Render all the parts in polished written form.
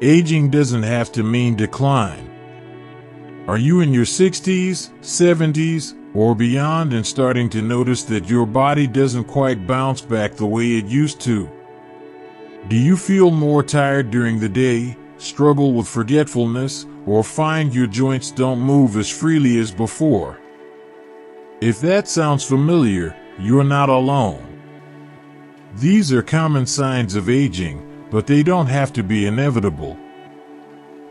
Aging doesn't have to mean decline. Are you in your 60s, 70s, or beyond and starting to notice that your body doesn't quite bounce back the way it used to? Do you feel more tired during the day, struggle with forgetfulness, or find your joints don't move as freely as before? If that sounds familiar, you're not alone. These are common signs of aging, but they don't have to be inevitable.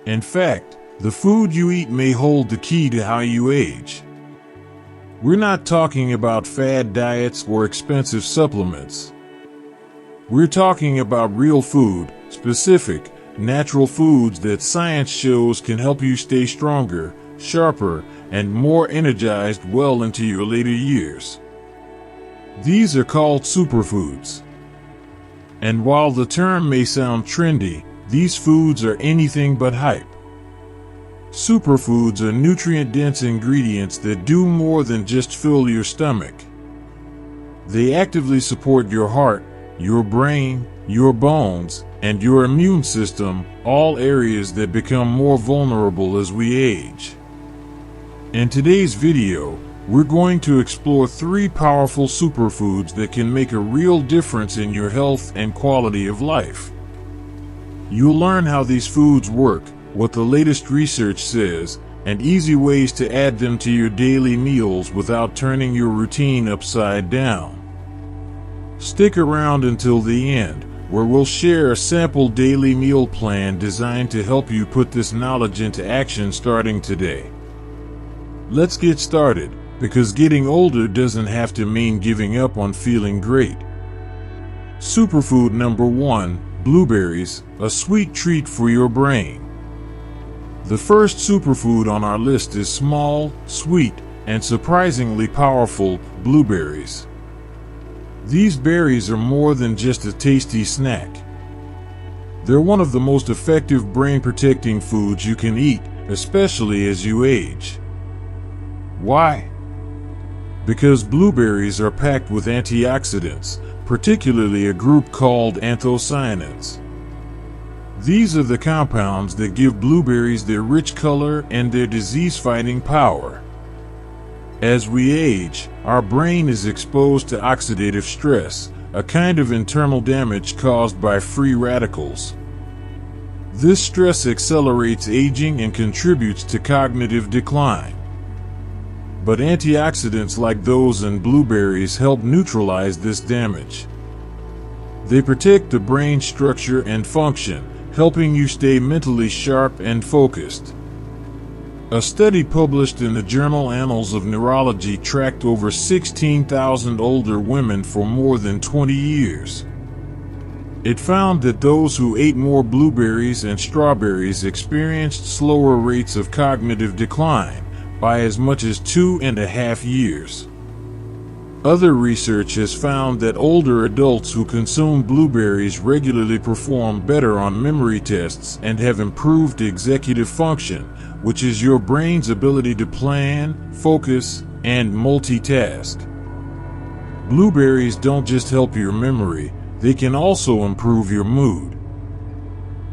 In fact, the food you eat may hold the key to how you age. We're not talking about fad diets or expensive supplements. We're talking about real food, specific, natural foods that science shows can help you stay stronger, sharper, and more energized well into your later years. These are called superfoods. And while the term may sound trendy, these foods are anything but hype. Superfoods are nutrient-dense ingredients that do more than just fill your stomach. They actively support your heart, your brain, your bones, and your immune system, all areas that become more vulnerable as we age. In today's video, we're going to explore 3 powerful superfoods that can make a real difference in your health and quality of life. You'll learn how these foods work, what the latest research says, and easy ways to add them to your daily meals without turning your routine upside down. Stick around until the end, where we'll share a sample daily meal plan designed to help you put this knowledge into action starting today. Let's get started, because getting older doesn't have to mean giving up on feeling great. Superfood number 1, blueberries, a sweet treat for your brain. The first superfood on our list is small, sweet, and surprisingly powerful, blueberries. These berries are more than just a tasty snack. They're one of the most effective brain-protecting foods you can eat, especially as you age. Why? Because blueberries are packed with antioxidants, particularly a group called anthocyanins. These are the compounds that give blueberries their rich color and their disease-fighting power. As we age, our brain is exposed to oxidative stress, a kind of internal damage caused by free radicals. This stress accelerates aging and contributes to cognitive decline. But antioxidants like those in blueberries help neutralize this damage. They protect the brain structure and function, helping you stay mentally sharp and focused. A study published in the journal Annals of Neurology tracked over 16,000 older women for more than 20 years. It found that those who ate more blueberries and strawberries experienced slower rates of cognitive decline, by as much as 2.5 years. Other research has found that older adults who consume blueberries regularly perform better on memory tests and have improved executive function, which is your brain's ability to plan, focus, and multitask. Blueberries don't just help your memory, they can also improve your mood.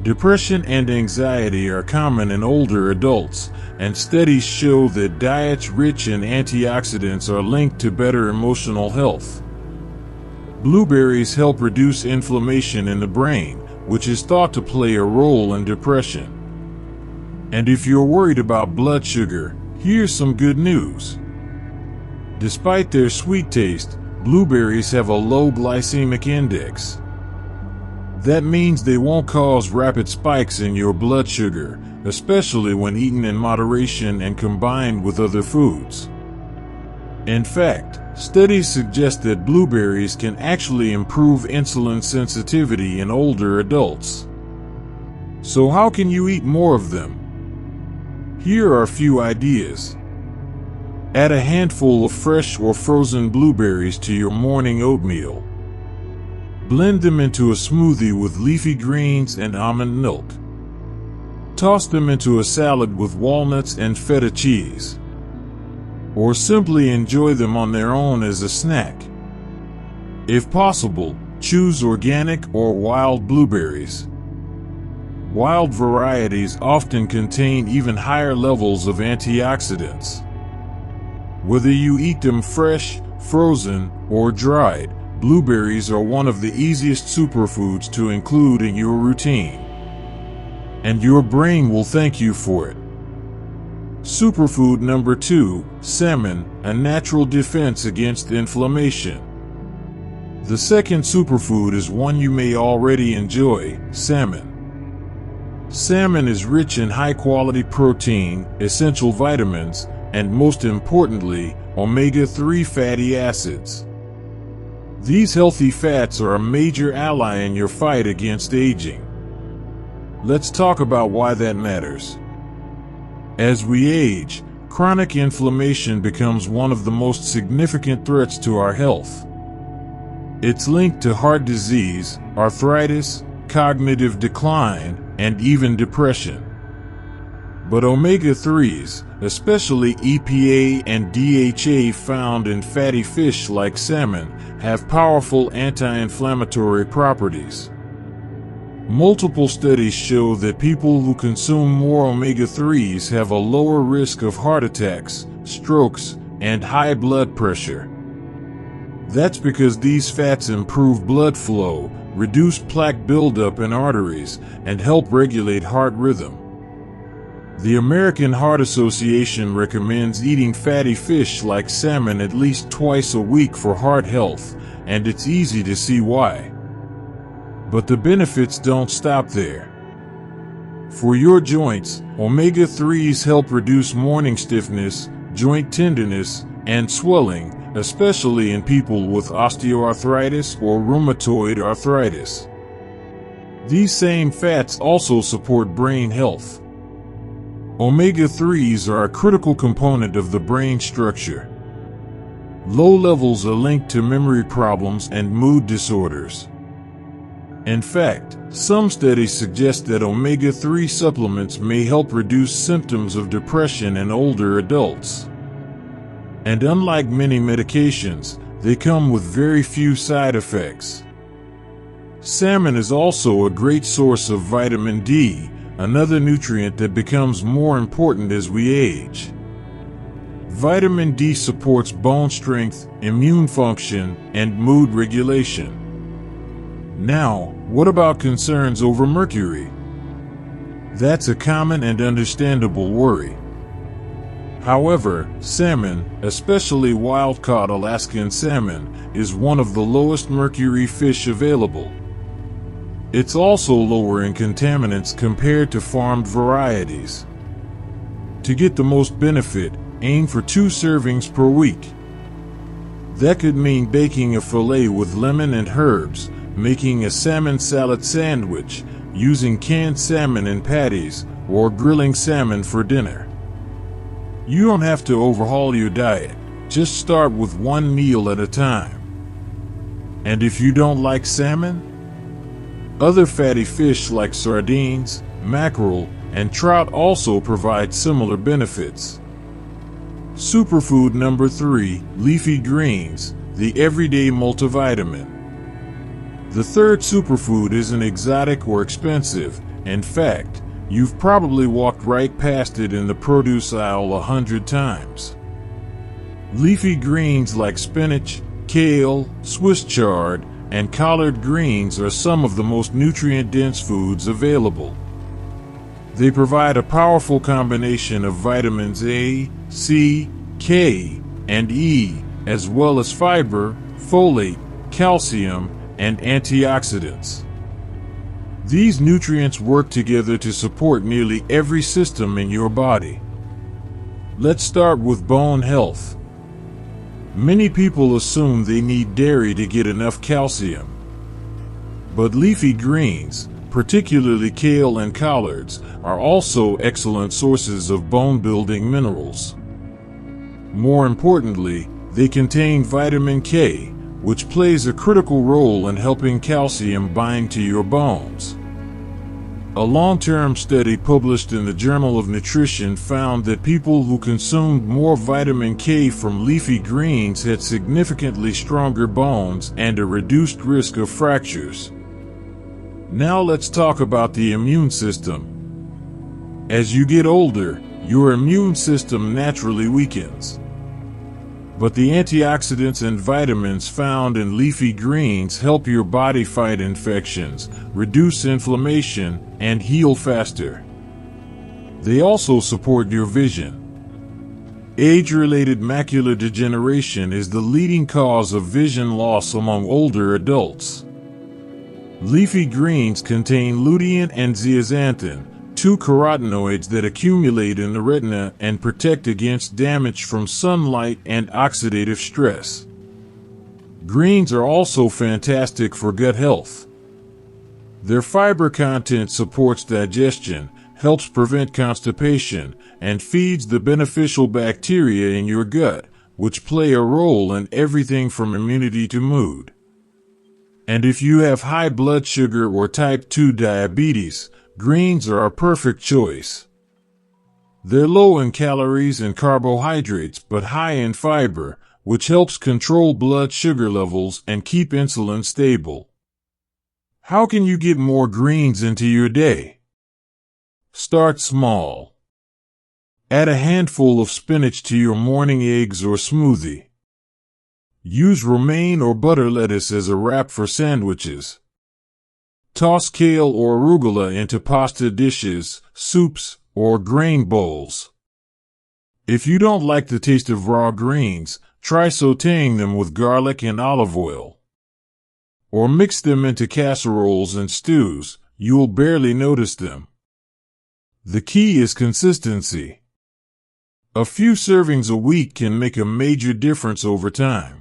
Depression and anxiety are common in older adults, and studies show that diets rich in antioxidants are linked to better emotional health. Blueberries help reduce inflammation in the brain, which is thought to play a role in depression. And if you're worried about blood sugar, here's some good news. Despite their sweet taste, blueberries have a low glycemic index. That means they won't cause rapid spikes in your blood sugar, especially when eaten in moderation and combined with other foods. In fact, studies suggest that blueberries can actually improve insulin sensitivity in older adults. So how can you eat more of them? Here are a few ideas. Add a handful of fresh or frozen blueberries to your morning oatmeal. Blend them into a smoothie with leafy greens and almond milk. Toss them into a salad with walnuts and feta cheese. Or simply enjoy them on their own as a snack. If possible, choose organic or wild blueberries. Wild varieties often contain even higher levels of antioxidants. Whether you eat them fresh, frozen, or dried, blueberries are one of the easiest superfoods to include in your routine. And your brain will thank you for it. Superfood number 2, salmon, a natural defense against inflammation. The second superfood is one you may already enjoy, salmon. Salmon is rich in high-quality protein, essential vitamins, and most importantly, omega-3 fatty acids. These healthy fats are a major ally in your fight against aging. Let's talk about why that matters. As we age, chronic inflammation becomes one of the most significant threats to our health. It's linked to heart disease, arthritis, cognitive decline, and even depression. But omega-3s, especially EPA and DHA found in fatty fish like salmon, have powerful anti-inflammatory properties. Multiple studies show that people who consume more omega-3s have a lower risk of heart attacks, strokes, and high blood pressure. That's because these fats improve blood flow, reduce plaque buildup in arteries, and help regulate heart rhythm. The American Heart Association recommends eating fatty fish like salmon at least twice a week for heart health, and it's easy to see why. But the benefits don't stop there. For your joints, omega-3s help reduce morning stiffness, joint tenderness, and swelling, especially in people with osteoarthritis or rheumatoid arthritis. These same fats also support brain health. Omega-3s are a critical component of the brain structure. Low levels are linked to memory problems and mood disorders. In fact, some studies suggest that omega-3 supplements may help reduce symptoms of depression in older adults. And unlike many medications, they come with very few side effects. Salmon is also a great source of vitamin D, another nutrient that becomes more important as we age. Vitamin D supports bone strength, immune function, and mood regulation. Now, what about concerns over mercury? That's a common and understandable worry. However, salmon, especially wild-caught Alaskan salmon, is one of the lowest mercury fish available. It's also lower in contaminants compared to farmed varieties. To get the most benefit, aim for 2 servings per week. That could mean baking a fillet with lemon and herbs, making a salmon salad sandwich, using canned salmon in patties, or grilling salmon for dinner. You don't have to overhaul your diet, just start with 1 meal at a time. And if you don't like salmon, other fatty fish like sardines, mackerel, and trout also provide similar benefits. Superfood number 3, leafy greens, the everyday multivitamin. The third superfood isn't exotic or expensive. In fact, you've probably walked right past it in the produce aisle 100 times. Leafy greens like spinach, kale, Swiss chard, and collard greens are some of the most nutrient-dense foods available. They provide a powerful combination of vitamins A, C, K, and E, as well as fiber, folate, calcium, and antioxidants. These nutrients work together to support nearly every system in your body. Let's start with bone health. Many people assume they need dairy to get enough calcium. But leafy greens, particularly kale and collards, are also excellent sources of bone-building minerals. More importantly, they contain vitamin K, which plays a critical role in helping calcium bind to your bones. A long-term study published in the Journal of Nutrition found that people who consumed more vitamin K from leafy greens had significantly stronger bones and a reduced risk of fractures. Now let's talk about the immune system. As you get older, your immune system naturally weakens. But the antioxidants and vitamins found in leafy greens help your body fight infections, reduce inflammation, and heal faster. They also support your vision. Age-related macular degeneration is the leading cause of vision loss among older adults. Leafy greens contain lutein and zeaxanthin, two carotenoids that accumulate in the retina and protect against damage from sunlight and oxidative stress. Greens are also fantastic for gut health. Their fiber content supports digestion, helps prevent constipation, and feeds the beneficial bacteria in your gut, which play a role in everything from immunity to mood. And if you have high blood sugar or type 2 diabetes, greens are a perfect choice. They're low in calories and carbohydrates but high in fiber, which helps control blood sugar levels and keep insulin stable. How can you get more greens into your day? Start small. Add a handful of spinach to your morning eggs or smoothie. Use romaine or butter lettuce as a wrap for sandwiches. Toss kale or arugula into pasta dishes, soups, or grain bowls. If you don't like the taste of raw greens, try sautéing them with garlic and olive oil. Or mix them into casseroles and stews, you'll barely notice them. The key is consistency. A few servings a week can make a major difference over time.